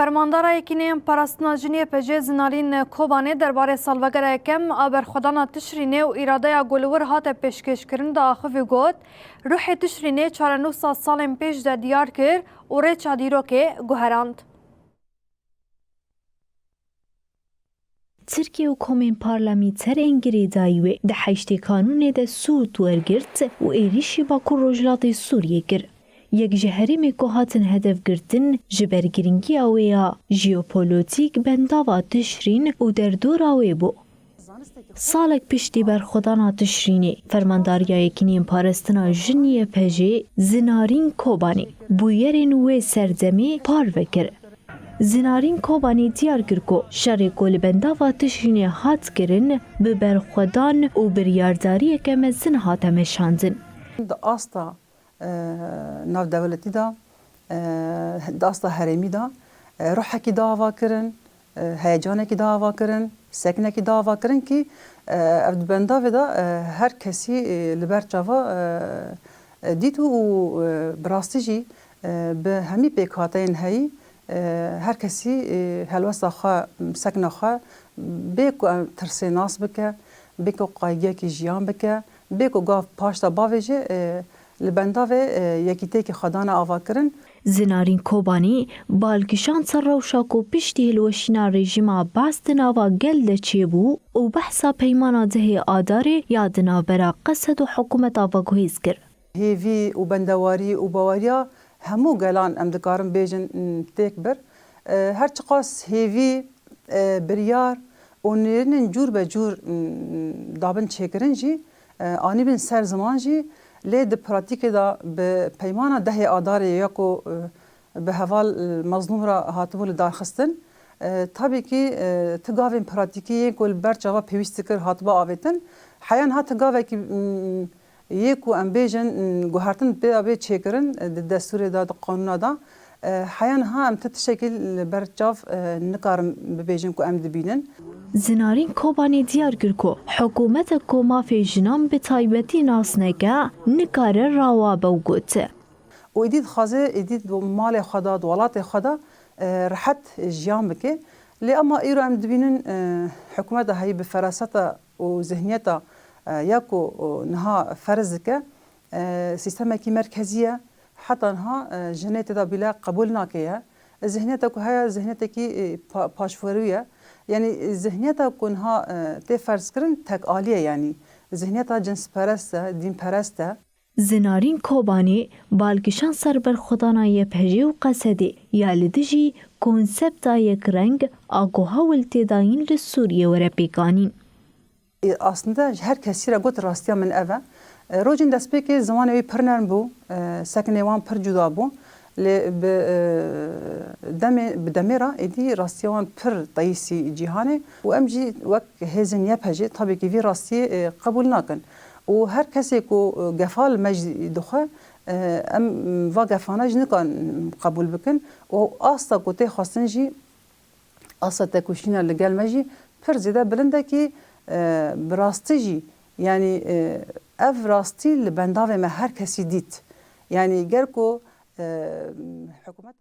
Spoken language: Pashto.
فرماندارا یکینیم پاراستنا جنیه پجه زنالین کوبانه درباره سالوگر یکم آبرخودانا تشرینه و ایراده گلور هات پیشکش کرن دا آخوی گوت روح تشرینه 49 سال پیش دا دیار کر و ری چادیرو که گوهراند. ترکیه و کومین پارلمانتر انگریزایی و ده حشت کانون ده سود ورگرد و ایریشی باکو روجلات سوریه گر. یک جهرمی که هاتن هدف گرتن جبرگرینگی آویا ژئوپلیتیک بنداوا تشرین و در دور آوی بو. سالک پشتی بر خودانا تشرینی فرمانداریا یکینیم پارستنا جنیه پجه زنارین کوبانی بویرین و سرزمی پار وکر. زنارین کوبانی دیار کرد شر گل بنداوا تشرینی هات کرن به برخودان و بریارداری که مزن هاتم شاندن. آستا ناو دولتی دا داستا هرمی دا روح کی دعوا کرن هیجان کی دعوا کرن سکنه کی دعوا کرن کی افد بندا ودا هر کسی لبر جوا دیتو و براستیجی به همی پیکاتین هی هر کسی هلوسا خا سکنه خا بیکو ترسی ناس بکه بیکو قایگه کی جیان بکه بیکو گاف پاشتا باویجه لبنداوه یکیته که خدانا آوا کرن. زنارین کوبانی بالکشان سر روشاکو پشتی هلوشینا رژیما باستن آوا گل چی بو و بحثا پیمانا ده آداره یادنا برا قصد و حکومت آوا گویز کر. هیوی و بندواری و باوریا همو گلان امدکارم بیجن تیک بر. هر چقاس هیوی بریار و نیرنن جور به جور دابن چکرن جی آنی بین سر زمان جی لید پراتیک دا به پیمانه ده آداره یکو به حوال مظلوم را هاتبول دارخستن tabii ki tigavên pratikiyê ku li ber çava pêwîst dikir hatibû avêtin heyan ha tigavekî yê ku em bêjin guhertin pê avê çêkirin di destûrê da di qanûna da heyan ha em tişekî li ber çav nikarin bibêjin ku em dibînin. زنارین کوبانی دیار کرد که حکومت کومافی جنام به تایبەتی ناسنگه نکاره راوا بوگوت. و ایدید خازه ایدید مال خدا دولت خدا راحت جیان بکه. لی اما ایرو ام دبینن حکومت هایی به فراست و ذهنیت یا کو نها فرض که سیستم کی مرکزیه حتی نها جنیت دا بلا قبول نکیه. ذهنیت کو های ذهنیت کی پاشفوریه. یعنی ذهنیت کنها تفرض کردن تک عالیه یعنی ذهنیت جنس پرسته دین پرسته. زنارین کوبانی بالکشان سر بر خدانای پهجی و قصدی یا لدیجی کنسپت یک رنگ آگوها ولتداین لسوریه و رپیکانین. aslında her kesire got rastiya min eve rojin destpêkê zimanê wî pir nerm bû sekinê wan pir cuda bû lê bi demê ra êdî rastiya wan pir dayîsî cîhanê û em jî wek hêzên yek hejê tabii ki vî rastiyê qebûl nakin û her kesê ku gefa li me jî dixwe em va gefana jî nikan qebûl bikin û asta ku tê xwestin jî asta tekuşîna li gel me jî pir zêde bilind e ki bi rastî jî yani ev rastî li bendavê me her kesî dît yani ger ku حکومت